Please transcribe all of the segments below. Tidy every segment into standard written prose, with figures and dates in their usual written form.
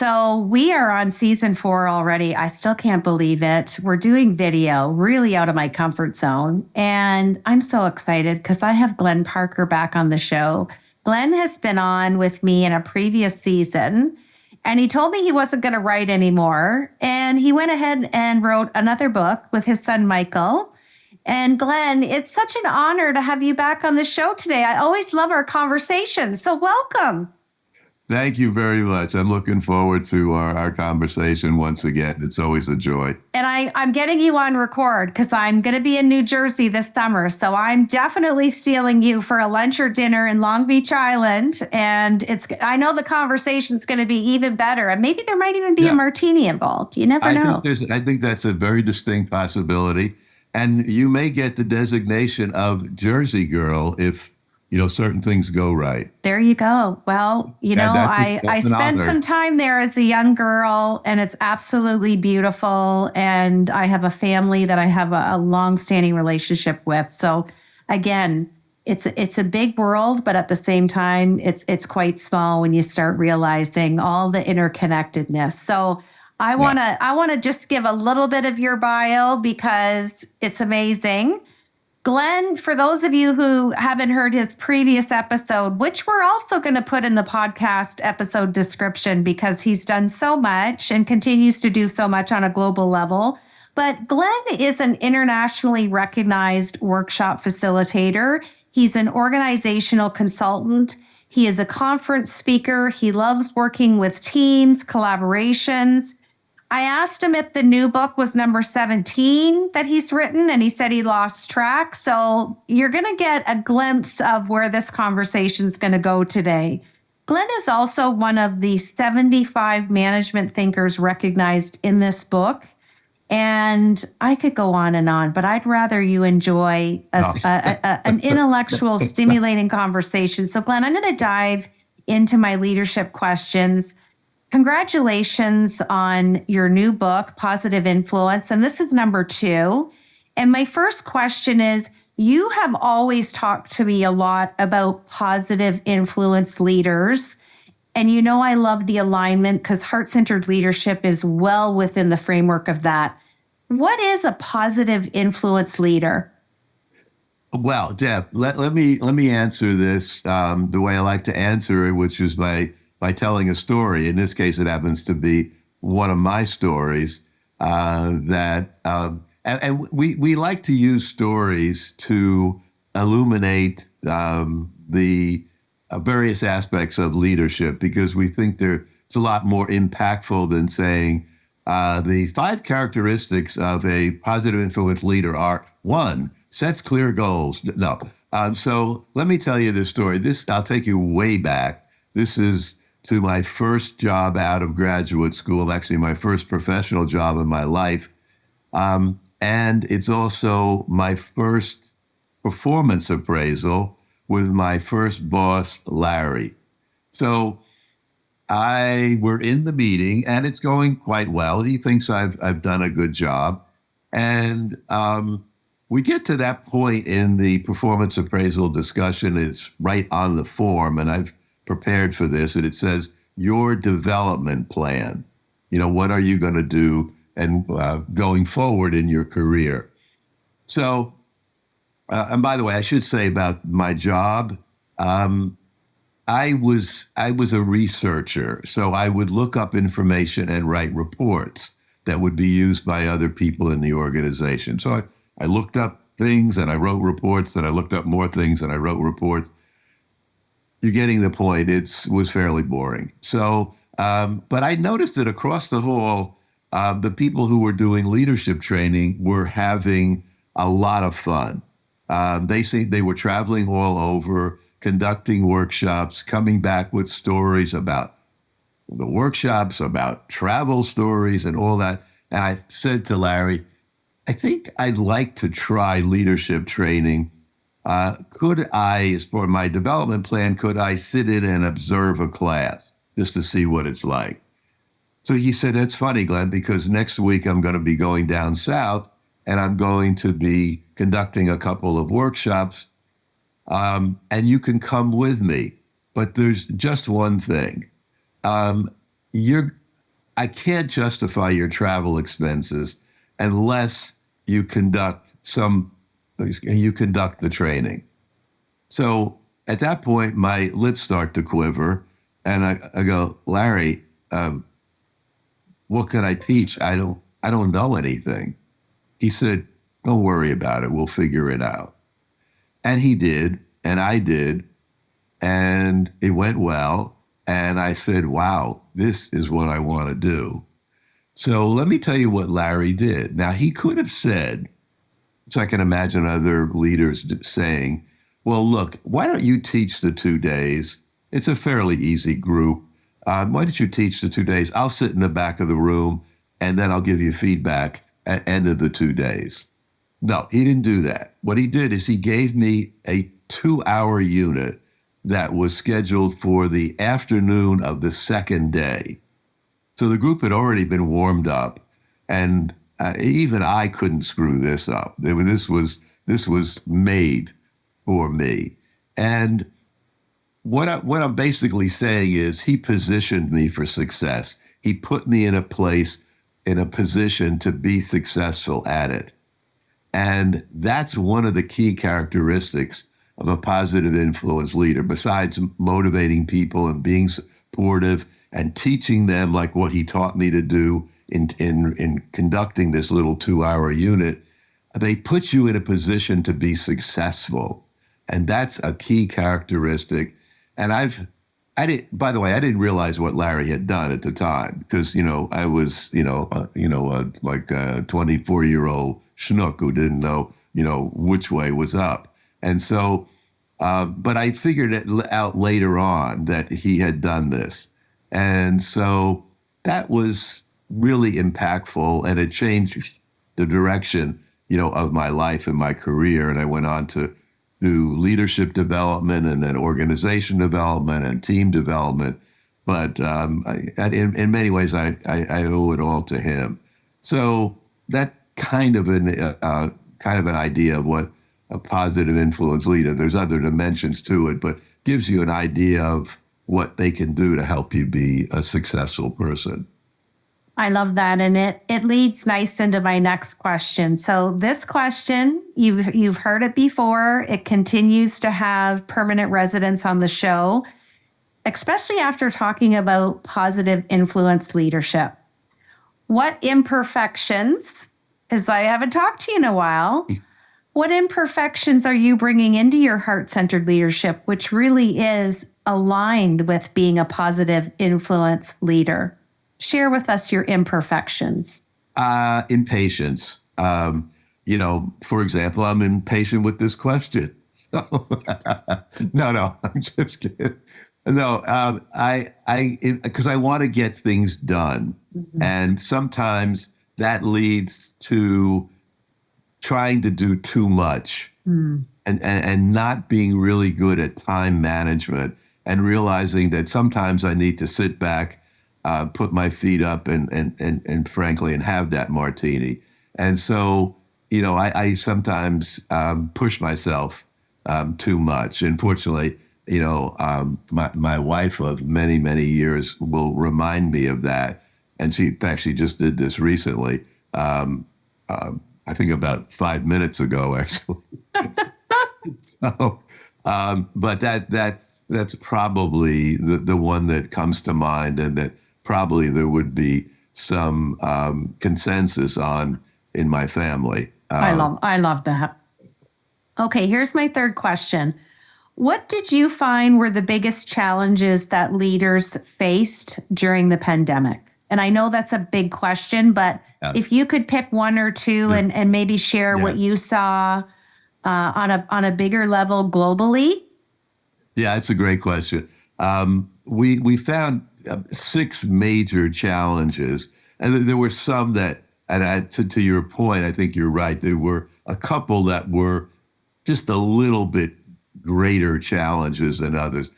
So we are on season 4 already. I still can't believe it. We're doing video, really out of my comfort zone. And I'm so excited because I have Glenn Parker back on the show. Glenn has been on with me in a previous season, and he told me he wasn't going to write anymore. And he went ahead and wrote another book with his son, Michael. And Glenn, it's such an honor to have you back on the show today. I always love our conversations. So welcome. Thank you very much. I'm looking forward to our conversation once again. It's always a joy. And I'm getting you on record because I'm going to be in New Jersey this summer. So I'm definitely stealing you for a lunch or dinner in Long Beach Island. And I know the conversation's going to be even better. And maybe there might even be a martini involved. You never know. I think that's a very distinct possibility. And you may get the designation of Jersey girl if certain things go right. There you go. Well, I spent some time there as a young girl, and it's absolutely beautiful. And I have a family that I have a long-standing relationship with. So again, it's a big world, but at the same time, it's quite small when you start realizing all the interconnectedness. So I want to just give a little bit of your bio because it's amazing. Glenn, for those of you who haven't heard his previous episode, which we're also going to put in the podcast episode description because he's done so much and continues to do so much on a global level. But Glenn is an internationally recognized workshop facilitator. He's an organizational consultant. He is a conference speaker. He loves working with teams, collaborations. I asked him if the new book was number 17 that he's written, and he said he lost track. So you're going to get a glimpse of where this conversation is going to go today. Glenn is also one of the 75 management thinkers recognized in this book. And I could go on, but I'd rather you enjoy an intellectual, stimulating conversation. So Glenn, I'm going to dive into my leadership questions. Congratulations on your new book, Positive Influence. And this is number 2. And my first question is, you have always talked to me a lot about positive influence leaders. And I love the alignment because heart-centered leadership is well within the framework of that. What is a positive influence leader? Well, Deb, let me answer this the way I like to answer it, which is by telling a story. In this case, it happens to be one of my stories and we like to use stories to illuminate the various aspects of leadership because we think it's a lot more impactful than saying the 5 characteristics of a positive influence leader are 1, sets clear goals. No. So let me tell you this story. I'll take you way back. This is to my first job out of graduate school, actually my first professional job in my life. And it's also my first performance appraisal with my first boss, Larry. So we're in the meeting and it's going quite well. He thinks I've done a good job. And we get to that point in the performance appraisal discussion. It's right on the form, and I've prepared for this, and it says your development plan. What are you going to do and going forward in your career? So, and by the way, I should say about my job, I was a researcher, so I would look up information and write reports that would be used by other people in the organization. So I looked up things and I wrote reports, and I looked up more things and I wrote reports. You're getting the point. It was fairly boring. So, but I noticed that across the hall, the people who were doing leadership training were having a lot of fun. They were traveling all over, conducting workshops, coming back with stories about the workshops, about travel stories and all that. And I said to Larry, I think I'd like to try leadership training. Could I, as for my development plan, could I sit in and observe a class just to see what it's like? So he said, that's funny, Glenn, because next week I'm going to be going down south and I'm going to be conducting a couple of workshops, and you can come with me. But there's just one thing. I can't justify your travel expenses unless you conduct the training. So at that point, my lips start to quiver, and I go, Larry, what can I teach? I don't know anything. He said, don't worry about it. We'll figure it out. And he did, and I did, and it went well. And I said, wow, this is what I want to do. So let me tell you what Larry did. Now, he could have said, which I can imagine other leaders saying, well, look, why don't you teach the 2 days? It's a fairly easy group. Why don't you teach the 2 days? I'll sit in the back of the room, and then I'll give you feedback at the end of the 2 days. No, he didn't do that. What he did is he gave me a 2-hour unit that was scheduled for the afternoon of the second day. So the group had already been warmed up, and even I couldn't screw this up. This was made for me. And what I'm basically saying is he positioned me for success. He put me in a position to be successful at it. And that's one of the key characteristics of a positive influence leader, besides motivating people and being supportive and teaching them like what he taught me to do in conducting this little 2-hour unit. They put you in a position to be successful. And that's a key characteristic. And by the way, I didn't realize what Larry had done at the time because, I was, like a 24-year-old schnook who didn't know, which way was up. And so, but I figured it out later on that he had done this. And so that was really impactful, and it changed the direction, of my life and my career. And I went on to do leadership development and then organization development and team development. But in many ways, I owe it all to him. So that kind of an idea of what a positive influence leader, there's other dimensions to it, but gives you an idea of what they can do to help you be a successful person. I love that. And it leads nice into my next question. So this question, you've heard it before. It continues to have permanent residence on the show, especially after talking about positive influence leadership. What imperfections, because I haven't talked to you in a while, what imperfections are you bringing into your heart-centered leadership, which really is aligned with being a positive influence leader? Share with us your imperfections. Impatience. For example, I'm impatient with this question. No, I'm just kidding. No, because I want to get things done. Mm-hmm. And sometimes that leads to trying to do too much and not being really good at time management and realizing that sometimes I need to sit back, put my feet up and frankly, and have that martini. And so, I sometimes push myself too much. And fortunately, my wife of many, many years will remind me of that. And she actually just did this recently. I think about 5 minutes ago, actually. So, but that's probably the one that comes to mind, and that probably there would be some consensus on in my family. I love that. Okay, here's my third question. What did you find were the biggest challenges that leaders faced during the pandemic? And I know that's a big question, but if you could pick one or two and maybe share what you saw on a bigger level globally. Yeah, it's a great question. We found 6 major challenges, and there were some that, and to your point, I think you're right. There were a couple that were just a little bit greater challenges than others.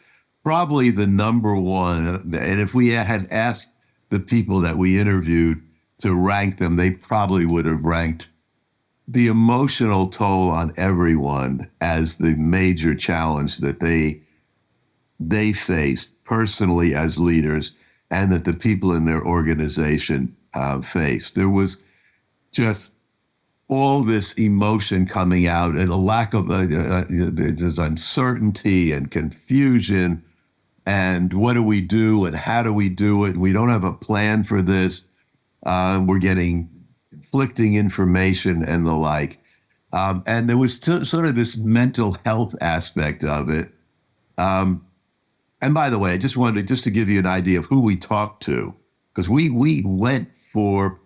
Probably the number one, and if we had asked the people that we interviewed to rank them, they probably would have ranked the emotional toll on everyone as the major challenge that they faced personally as leaders. and that the people in their organization faced. There was just all this emotion coming out and a lack of there's uncertainty and confusion. And what do we do and how do we do it? We don't have a plan for this. We're getting conflicting information and the like. And there was sort of this mental health aspect of it. And by the way, I just wanted to give you an idea of who we talked to, because we went for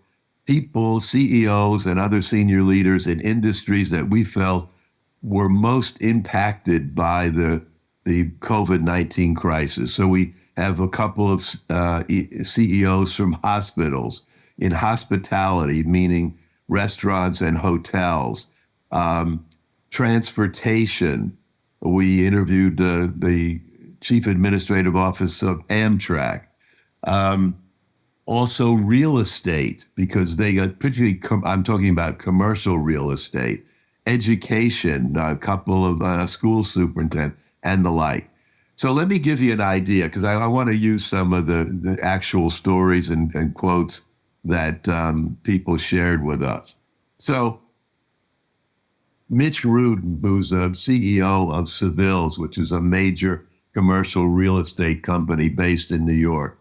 people, CEOs and other senior leaders in industries that we felt were most impacted by the COVID-19 crisis. So we have a couple of CEOs from hospitals, in hospitality, meaning restaurants and hotels, transportation. We interviewed the chief administrative officer of Amtrak. Also real estate, because they got particularly, I'm talking about commercial real estate, education, a couple of school superintendents and the like. So let me give you an idea, because I want to use some of the actual stories and quotes that people shared with us. So Mitch Rudin, who's a CEO of Seville's, which is a major commercial real estate company based in New York,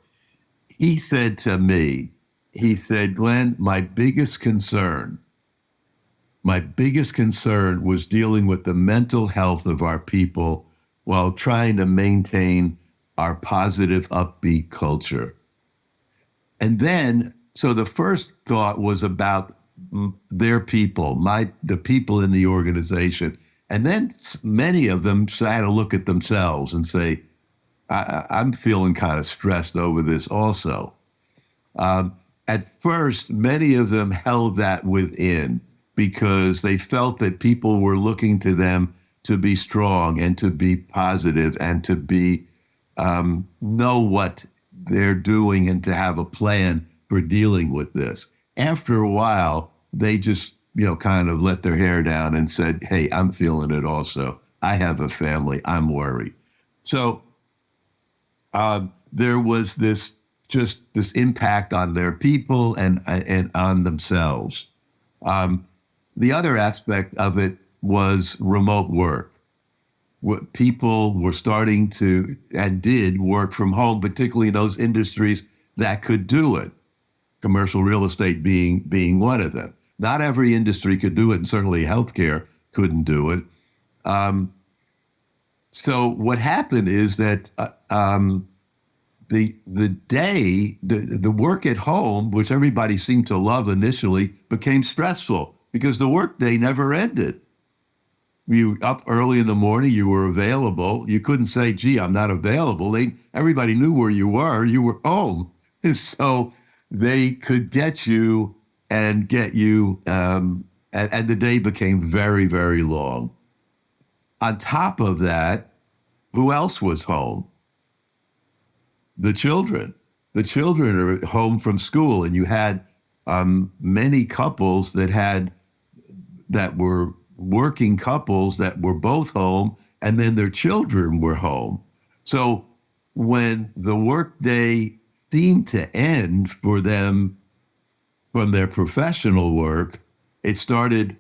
he said to me, he said, Glenn, my biggest concern was dealing with the mental health of our people while trying to maintain our positive, upbeat culture. And then, so the first thought was about their people, the people in the organization. And then many of them had to look at themselves and say, I'm feeling kind of stressed over this also. At first, many of them held that within because they felt that people were looking to them to be strong and to be positive and to be know what they're doing and to have a plan for dealing with this. After a while, they just, kind of let their hair down and said, hey, I'm feeling it also. I have a family. I'm worried. So there was this impact on their people and on themselves. The other aspect of it was remote work. People were starting to and did work from home, particularly in those industries that could do it. Commercial real estate being one of them. Not every industry could do it, and certainly healthcare couldn't do it. So what happened is that the work at home, which everybody seemed to love initially, became stressful because the workday never ended. You up early in the morning, you were available. You couldn't say, gee, I'm not available. Everybody knew where you were. You were home. And so they could get you and get you, and the day became very, very long. On top of that, who else was home? The children. The children are home from school, and you had many couples that were working couples that were both home, and then their children were home. So when the workday seemed to end for them from their professional work, it started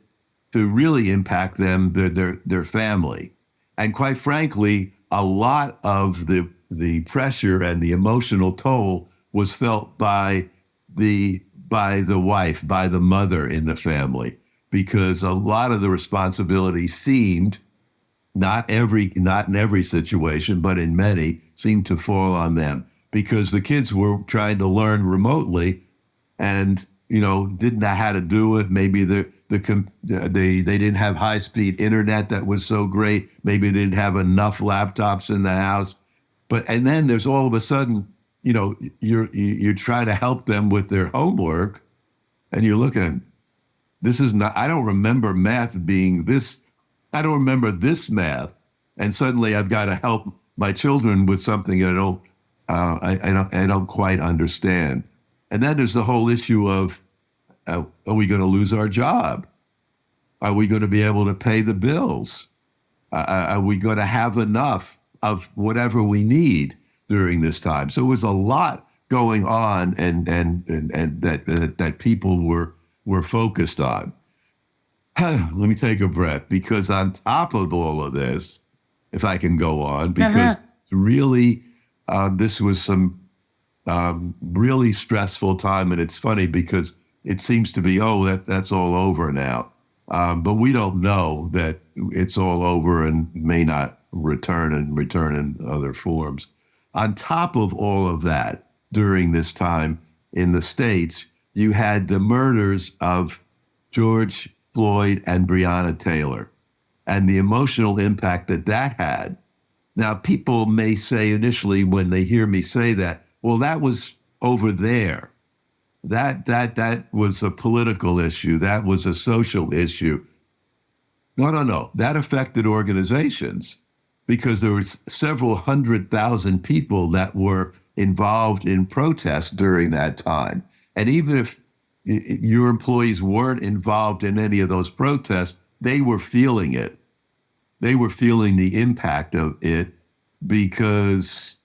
to really impact them, their family. And quite frankly, a lot of the pressure and the emotional toll was felt by the wife, by the mother in the family, because a lot of the responsibility seemed, not in every situation, but in many, seemed to fall on them because the kids were trying to learn remotely and didn't know how to do it. Maybe they didn't have high-speed internet that was so great. Maybe they didn't have enough laptops in the house. And then there's all of a sudden, you try to help them with their homework, and you're looking, this is not, I don't remember math being this, I don't remember this math. And suddenly I've got to help my children with something I don't quite understand. And then there's the whole issue of, are we going to lose our job? Are we going to be able to pay the bills? Are we going to have enough of whatever we need during this time? So it was a lot going on and that people were focused on. Let me take a breath, because on top of all of this, if I can go on, because really this was some really stressful time. And it's funny because it seems to be, oh, that's all over now. But we don't know that it's all over and may not return in other forms. On top of all of that, during this time in the States, you had the murders of George Floyd and Breonna Taylor and the emotional impact that had. Now, people may say initially when they hear me say that, well, that was over there. That was a political issue. That was a social issue. No. That affected organizations because there was several 100,000 people that were involved in protests during that time. And even if your employees weren't involved in any of those protests, they were feeling it. They were feeling the impact of it because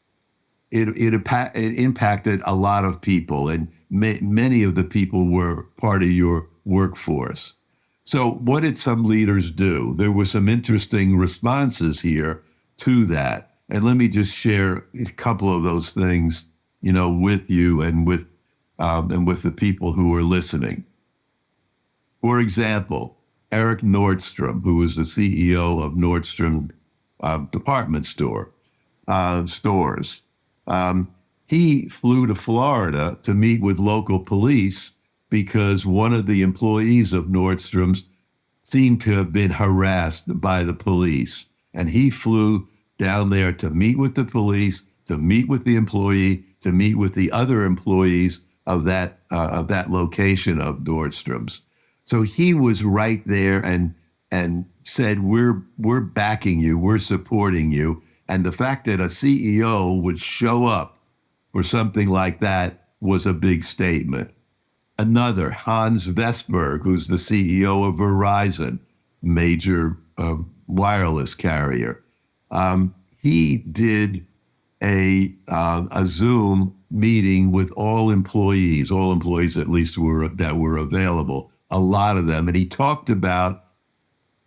it impacted a lot of people, and many of the people were part of your workforce. So what did some leaders do? There were some interesting responses here to that. And let me just share a couple of those things, with you and with the people who are listening. For example, Eric Nordstrom, who was the CEO of Nordstrom department stores. He flew to Florida to meet with local police because one of the employees of Nordstrom's seemed to have been harassed by the police. And he flew down there to meet with the police, to meet with the employee, to meet with the other employees of that location of Nordstrom's. So he was right there and said, we're backing you, we're supporting you. And the fact that a CEO would show up for something like that was a big statement. Another, Hans Vestberg, who's the CEO of Verizon, major wireless carrier. He did a Zoom meeting with all employees at least that were available, a lot of them. And he talked about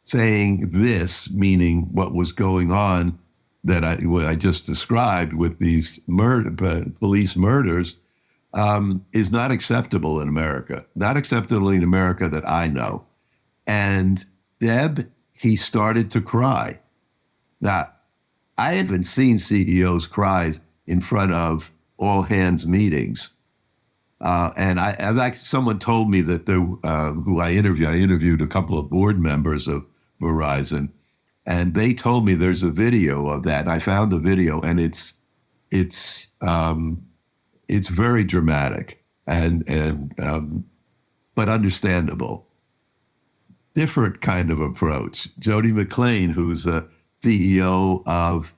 saying this, meaning what was going on what I just described with these police murders, is not acceptable in America. Not acceptable in America that I know. And Deb, he started to cry. Now, I haven't seen CEOs cry in front of all hands meetings. And someone told me that who I interviewed a couple of board members of Verizon, and they told me there's a video of that. I found the video, and it's very dramatic but understandable. Different kind of approach. Jody McLean, who's a CEO of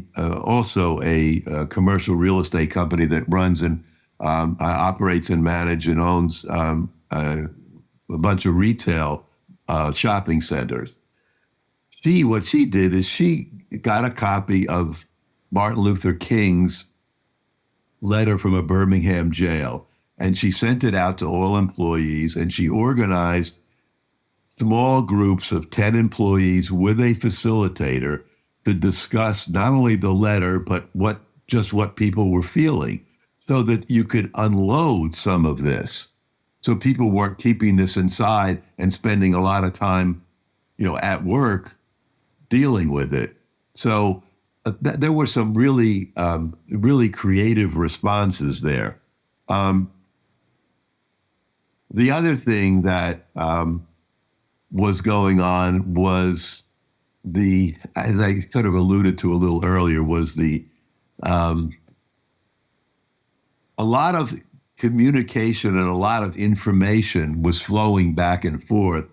also a commercial real estate company that runs and operates and manages and owns a bunch of retail shopping centers. What she did is she got a copy of Martin Luther King's letter from a Birmingham jail, and she sent it out to all employees, and she organized small groups of 10 employees with a facilitator to discuss not only the letter, but what people were feeling, so that you could unload some of this. So people weren't keeping this inside and spending a lot of time, at work dealing with it. So there were some really, really creative responses there. The other thing that was going on was as I kind of alluded to a little earlier, was a lot of communication and a lot of information was flowing back and forth,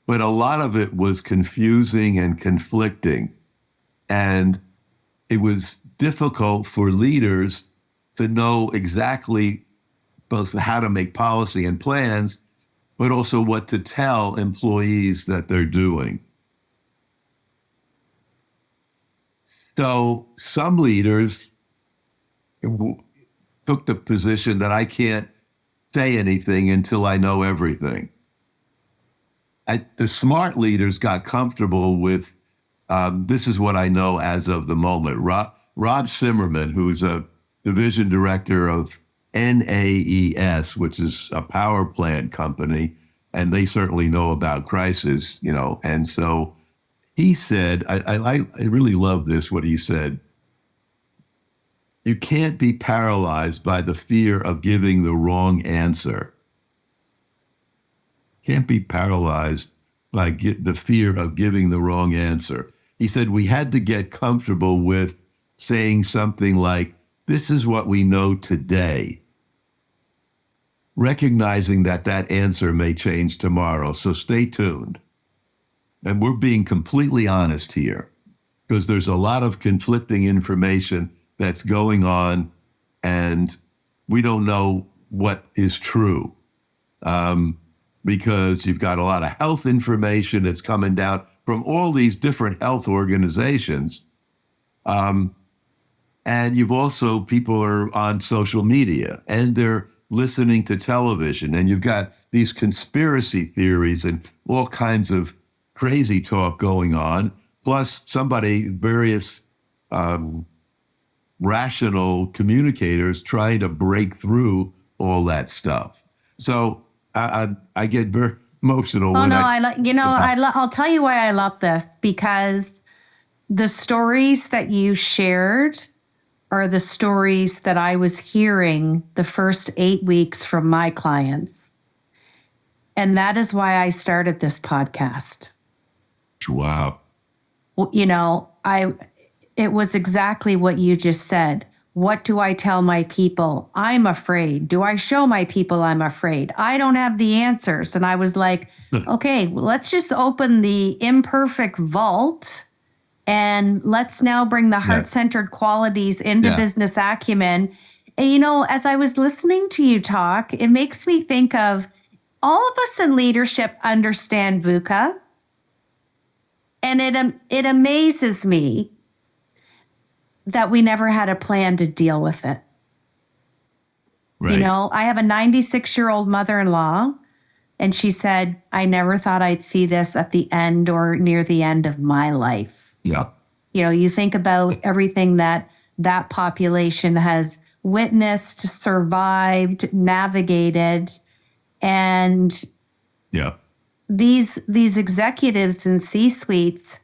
but a lot of it was confusing and conflicting. And it was difficult for leaders to know exactly both how to make policy and plans, but also what to tell employees that they're doing. So some leaders took the position that I can't say anything until I know everything. The smart leaders got comfortable with, this is what I know as of the moment. Rob Zimmerman, who's a division director of NAES, which is a power plant company, and they certainly know about crisis, And so he said, I really love this, what he said. You can't be paralyzed by the fear of giving the wrong answer. Can't be paralyzed by the fear of giving the wrong answer. He said we had to get comfortable with saying something like, this is what we know today, recognizing that answer may change tomorrow, so stay tuned. And we're being completely honest here because there's a lot of conflicting information that's going on and we don't know what is true. Because you've got a lot of health information that's coming down from all these different health organizations. And you've also, people are on social media and they're listening to television, and you've got these conspiracy theories and all kinds of crazy talk going on, plus various rational communicators trying to break through all that stuff. So I get very emotional. I'll tell you why I love this, because the stories that you shared are the stories that I was hearing the first 8 weeks from my clients. And that is why I started this podcast. Wow. Well, it was exactly what you just said. What do I tell my people? I'm afraid. Do I show my people I'm afraid? I don't have the answers. And I was like, okay, let's just open the Imperfect vault and let's now bring the heart-centered qualities into business acumen. And, as I was listening to you talk, it makes me think of all of us in leadership understand VUCA. And it amazes me that we never had a plan to deal with it. Right. I have a 96-year-old mother-in-law, and she said, I never thought I'd see this at the end or near the end of my life. Yeah. You think about everything that population has witnessed, survived, navigated, and these executives in C-suites,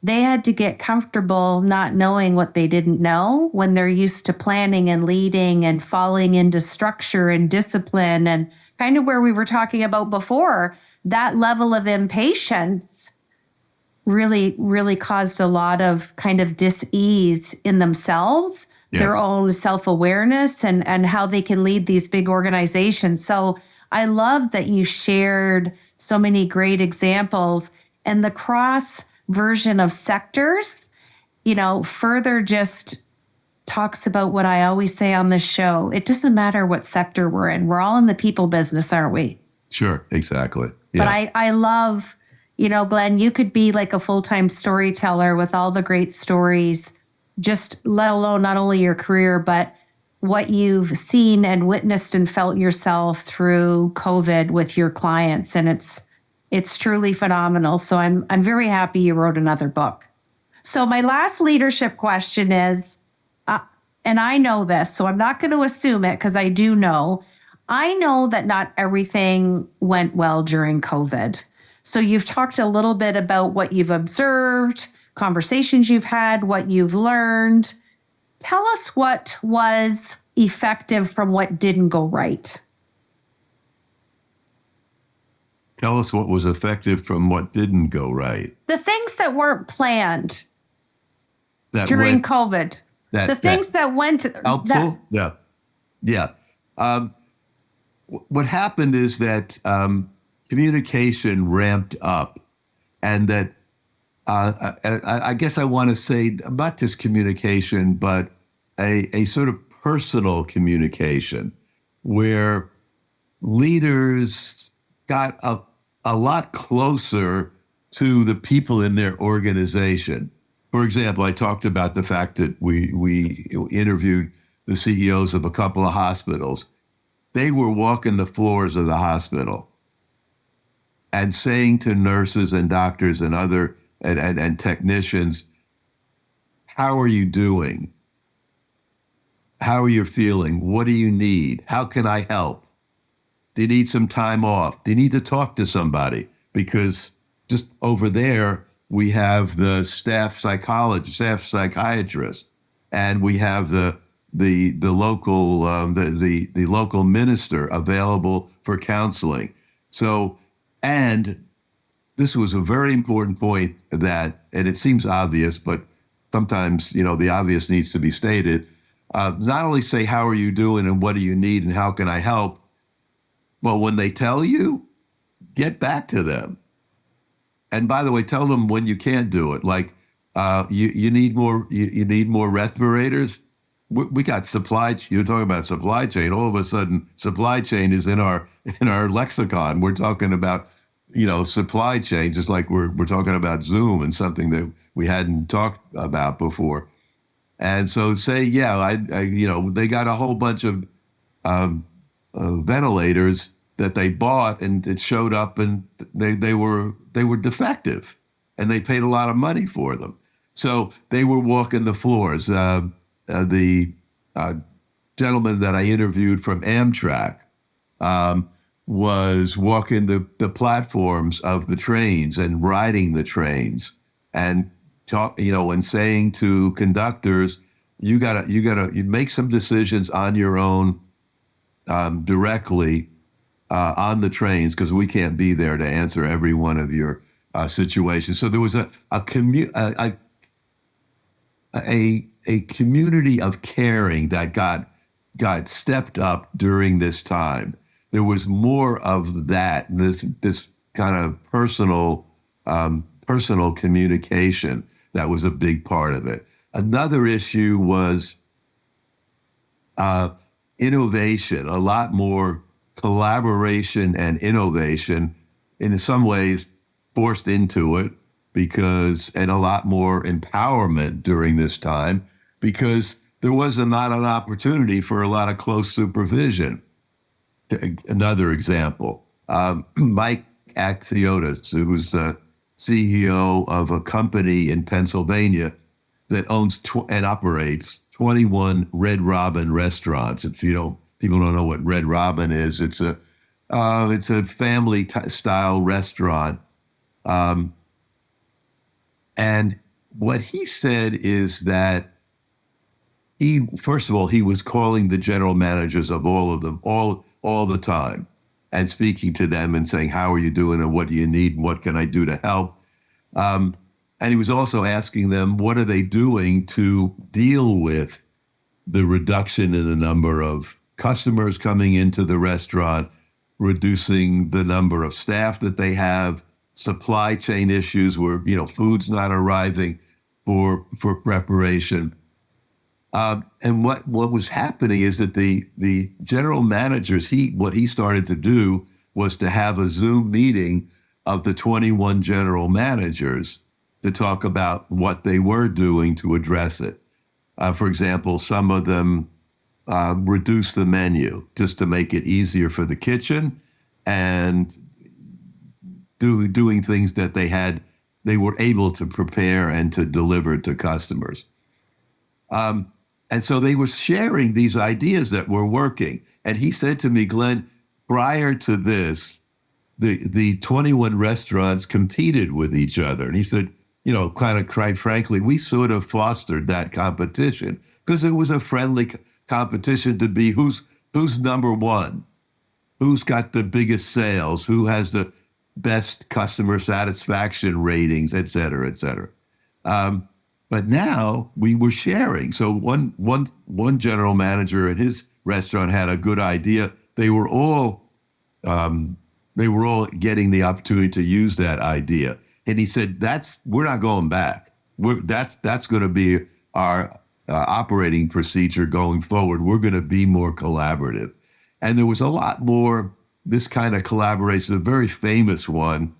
they had to get comfortable not knowing what they didn't know when they're used to planning and leading and falling into structure and discipline, and kind of where we were talking about before, that level of impatience really, really caused a lot of kind of dis-ease in themselves, their own self-awareness and how they can lead these big organizations. So I love that you shared so many great examples, and the cross version of sectors, further just talks about what I always say on this show. It doesn't matter what sector we're in. We're all in the people business, aren't we? Sure, exactly. Yeah. But I love, Glenn, you could be like a full-time storyteller with all the great stories, just let alone not only your career, but what you've seen and witnessed and felt yourself through COVID with your clients. And it's truly phenomenal. So I'm very happy you wrote another book. So my last leadership question is, and I know this, so I'm not going to assume it because I do know. I know that not everything went well during COVID. So you've talked a little bit about what you've observed, conversations you've had, what you've learned. Tell us what was effective from what didn't go right. Tell us what was effective from what didn't go right. The things that weren't planned during COVID. The things that went helpful. Yeah. What happened is that communication ramped up, and that I guess I want to say not just communication, but a sort of personal communication where leaders got a lot closer to the people in their organization. For example, I talked about the fact that we interviewed the CEOs of a couple of hospitals. They were walking the floors of the hospital and saying to nurses and doctors and other and technicians, how are you doing? How are you feeling? What do you need? How can I help? Do you need some time off? Do you need to talk to somebody? Because just over there, we have the staff psychologist, staff psychiatrist, and we have the local the local minister available for counseling. So, and this was a very important point that, and it seems obvious, but sometimes the obvious needs to be stated. Not only say how are you doing and what do you need and how can I help, but when they tell you, get back to them. And by the way, tell them when you can't do it. Like you need more you need more respirators. We got supply. You're talking about supply chain. All of a sudden, supply chain is in our lexicon. We're talking about supply chain, just like we're talking about Zoom and something that we hadn't talked about before. And so say, yeah, they got a whole bunch of ventilators that they bought, and it showed up, and they were defective, and they paid a lot of money for them. So they were walking the floors. The gentleman that I interviewed from Amtrak was walking the platforms of the trains and riding the trains and and saying to conductors, you gotta make some decisions on your own directly on the trains, because we can't be there to answer every one of your situations. So there was a community of caring that got stepped up during this time. There was more of that, this kind of personal communication that was a big part of it. Another issue was innovation, a lot more collaboration and innovation, in some ways forced into it, and a lot more empowerment during this time, because there was not an opportunity for a lot of close supervision. Another example, Mike Acthiotis, who's the CEO of a company in Pennsylvania that owns and operates 21 Red Robin restaurants. If people don't know what Red Robin is, it's a family style restaurant. And what he said is that first of all, he was calling the general managers of all of them all the time and speaking to them and saying, how are you doing and what do you need and what can I do to help? And he was also asking them, what are they doing to deal with the reduction in the number of customers coming into the restaurant, reducing the number of staff that they have, supply chain issues where, food's not arriving for preparation. And what was happening is that the general managers, what he started to do was to have a Zoom meeting of the 21 general managers to talk about what they were doing to address it. For example, some of them reduced the menu just to make it easier for the kitchen, and doing things that they were able to prepare and to deliver to customers. And so they were sharing these ideas that were working. And he said to me, Glenn, prior to this, the 21 restaurants competed with each other. And he said, kind of quite frankly, we sort of fostered that competition because it was a friendly competition to be who's number one, who's got the biggest sales, who has the best customer satisfaction ratings, et cetera, et cetera. But now we were sharing. So one general manager at his restaurant had a good idea. They were all getting the opportunity to use that idea. And he said, we're not going back. That's going to be our operating procedure going forward. We're going to be more collaborative. And there was a lot more this kind of collaboration, a very famous one.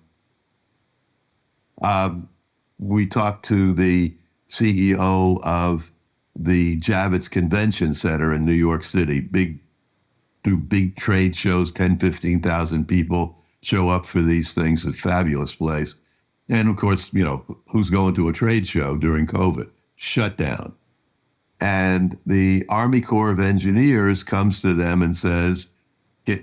We talked to the CEO of the Javits Convention Center in New York City. Do big trade shows, 10, 15,000 people show up for these things. It's a fabulous place. And of course, who's going to a trade show during COVID? Shut down. And the Army Corps of Engineers comes to them and says,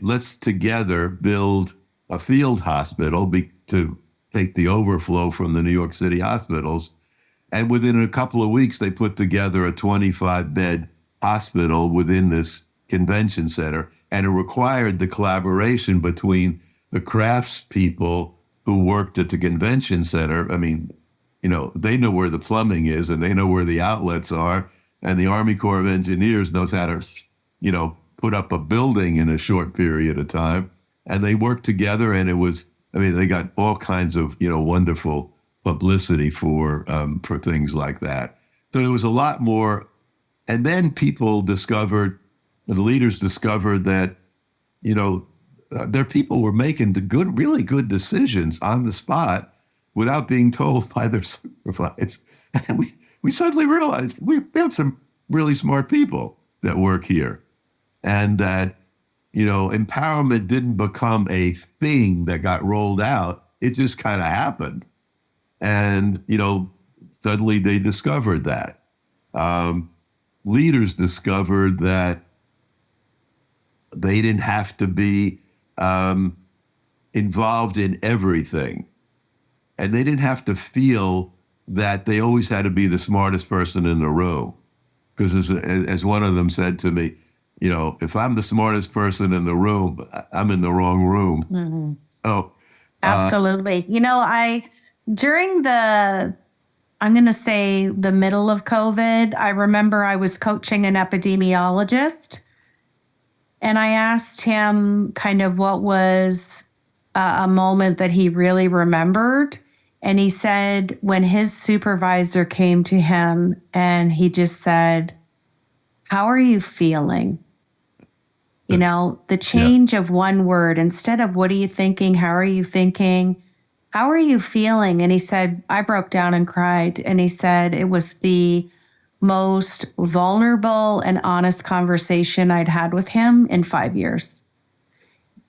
let's together build a field hospital to take the overflow from the New York City hospitals. And within a couple of weeks, they put together a 25-bed hospital within this convention center. And it required the collaboration between the craftspeople who worked at the convention center. I mean, they know where the plumbing is and they know where the outlets are. And the Army Corps of Engineers knows how to, put up a building in a short period of time. And they worked together, and they got all kinds of, wonderful publicity for things like that. So there was a lot more. And then the leaders discovered that, their people were making really good decisions on the spot without being told by their supervisors. And we suddenly realized we have some really smart people that work here, and that, empowerment didn't become a thing that got rolled out. It just kind of happened. And, suddenly they discovered that. Leaders discovered that they didn't have to be involved in everything. And they didn't have to feel that they always had to be the smartest person in the room. Because as one of them said to me, if I'm the smartest person in the room, I'm in the wrong room. Mm-hmm. Oh, absolutely. During I'm going to say the middle of COVID, I remember I was coaching an epidemiologist, and I asked him kind of what was a moment that he really remembered. And he said when his supervisor came to him and he just said, "How are you feeling?" The change of one word, instead of "what are you thinking?" "How are you thinking?" "How are you feeling?" And he said, I broke down and cried. And he said it was the most vulnerable and honest conversation I'd had with him in 5 years.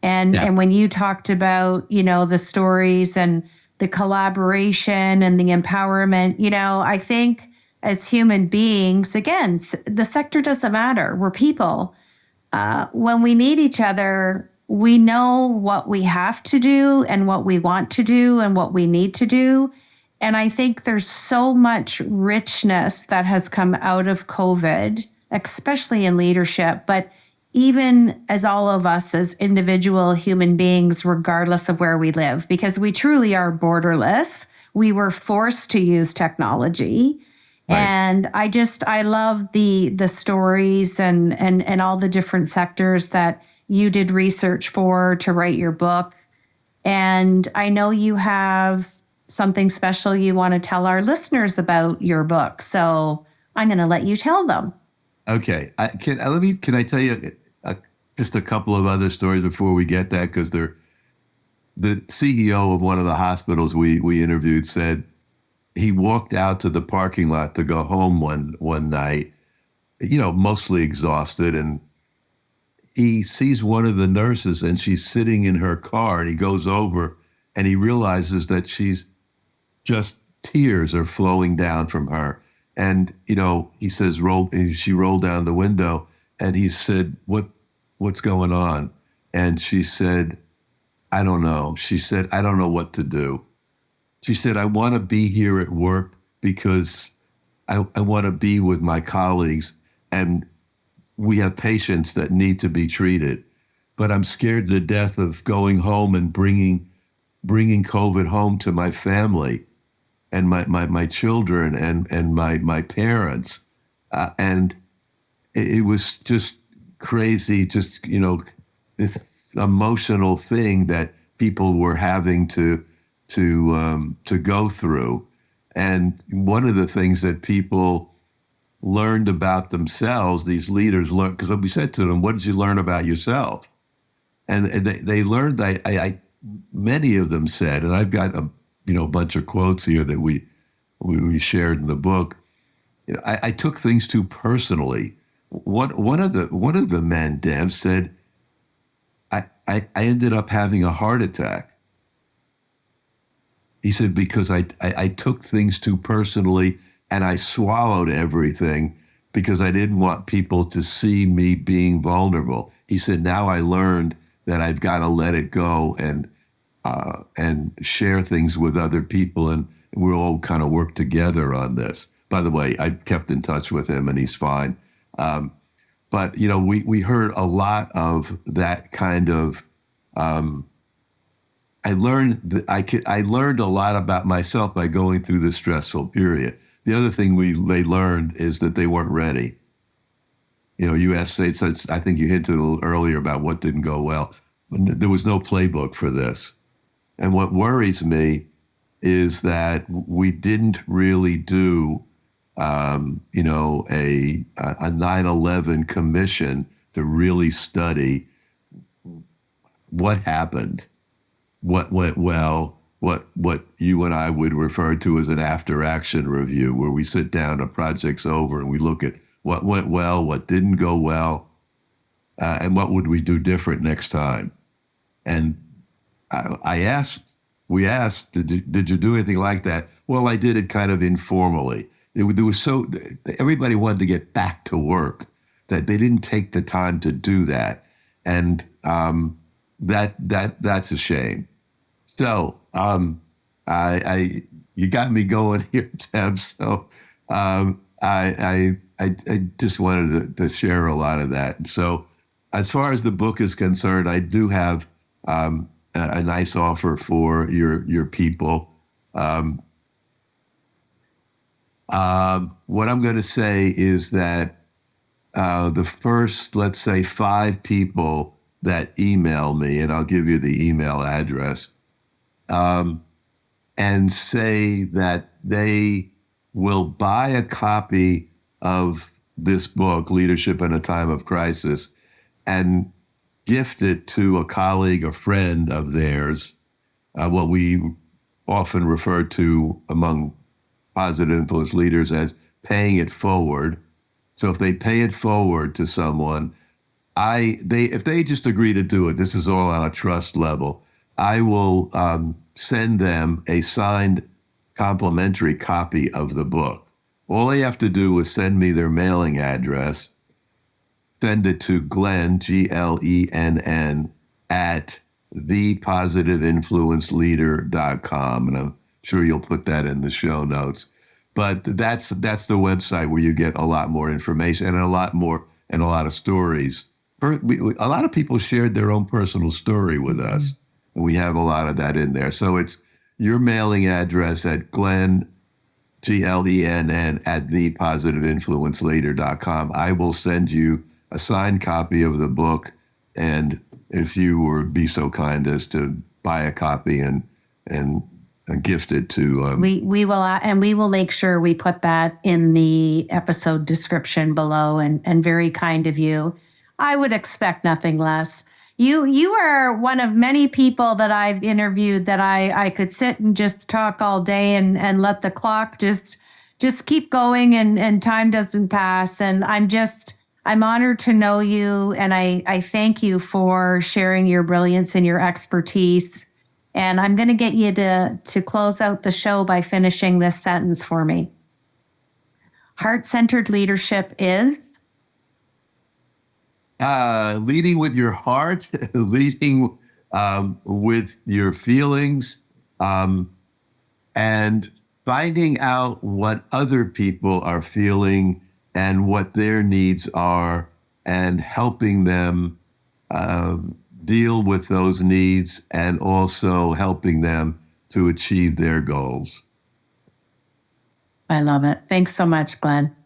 And when you talked about, the stories and the collaboration and the empowerment, I think as human beings, again, the sector doesn't matter. We're people. When we need each other, we know what we have to do and what we want to do and what we need to do. And I think there's so much richness that has come out of COVID, especially in leadership, but even as all of us as individual human beings, regardless of where we live, because we truly are borderless. We were forced to use technology. Right. And I love the stories and all the different sectors that you did research for to write your book. And I know you have something special you want to tell our listeners about your book. So I'm going to let you tell them. Okay. Can I tell you just a couple of other stories before we get that? Because the CEO of one of the hospitals we interviewed said he walked out to the parking lot to go home one night, mostly exhausted, and he sees one of the nurses and she's sitting in her car, and he goes over and he realizes that she's just tears are flowing down from her. And, he says, she rolled down the window, and he said, what's going on? And she said, I don't know. She said, I don't know what to do. She said, I want to be here at work because I want to be with my colleagues, and we have patients that need to be treated. But I'm scared to death of going home and bringing COVID home to my family and my children and my parents. And it was just crazy, just, this emotional thing that people were having to go through. And one of the things that people learned about themselves, these leaders learned, because we said to them, what did you learn about yourself? And they learned that many of them said, and I've got a bunch of quotes here that we shared in the book, I took things too personally. One of the men, Deb, said, I ended up having a heart attack. He said, because I took things too personally and I swallowed everything because I didn't want people to see me being vulnerable. He said, now I learned that I've got to let it go and share things with other people, and we'll all kind of work together on this. By the way, I kept in touch with him, and he's fine. But we heard a lot of that kind of. I learned a lot about myself by going through this stressful period. The other thing they learned is that they weren't ready. You asked, I think you hinted a little earlier about what didn't go well. There was no playbook for this. And what worries me is that we didn't really do, a 9/11 commission to really study what happened, what went well, what you and I would refer to as an after-action review, where we sit down, a project's over, and we look at what went well, what didn't go well, and what would we do different next time. And we asked, did you do anything like that? Well, I did it kind of informally. Everybody wanted to get back to work, that they didn't take the time to do that. And that's a shame. So you got me going here, Deb. So I just wanted to share a lot of that. So as far as the book is concerned, I do have a nice offer for your people. What I'm going to say is that the first, let's say, 5 people that email me, and I'll give you the email address, and say that they will buy a copy of this book, Leadership in a Time of Crisis, and gift it to a colleague or friend of theirs, what we often refer to among positive influence leaders as paying it forward. So if they pay it forward to someone, if they just agree to do it, this is all on a trust level, I will send them a signed complimentary copy of the book. All they have to do is send me their mailing address, send it to Glenn, Glenn, at thepositiveinfluenceleader.com. And I'm sure you'll put that in the show notes. But that's the website where you get a lot more information and a lot of stories. A lot of people shared their own personal story with us, and we have a lot of that in there. So it's your mailing address at Glenn, Glenn, at thepositiveinfluenceleader.com. I will send you a signed copy of the book, and if you would be so kind as to buy a copy and gift it to we will make sure we put that in the episode description below, and very kind of you. I would expect nothing less. You are one of many people that I've interviewed that I could sit and just talk all day and let the clock just keep going, and time doesn't pass. And I'm honored to know you, and I thank you for sharing your brilliance and your expertise. And I'm going to get you to close out the show by finishing this sentence for me. Heart-centered leadership is? Leading with your heart, leading with your feelings, and finding out what other people are feeling and what their needs are, and helping them deal with those needs, and also helping them to achieve their goals. I love it. Thanks so much, Glenn.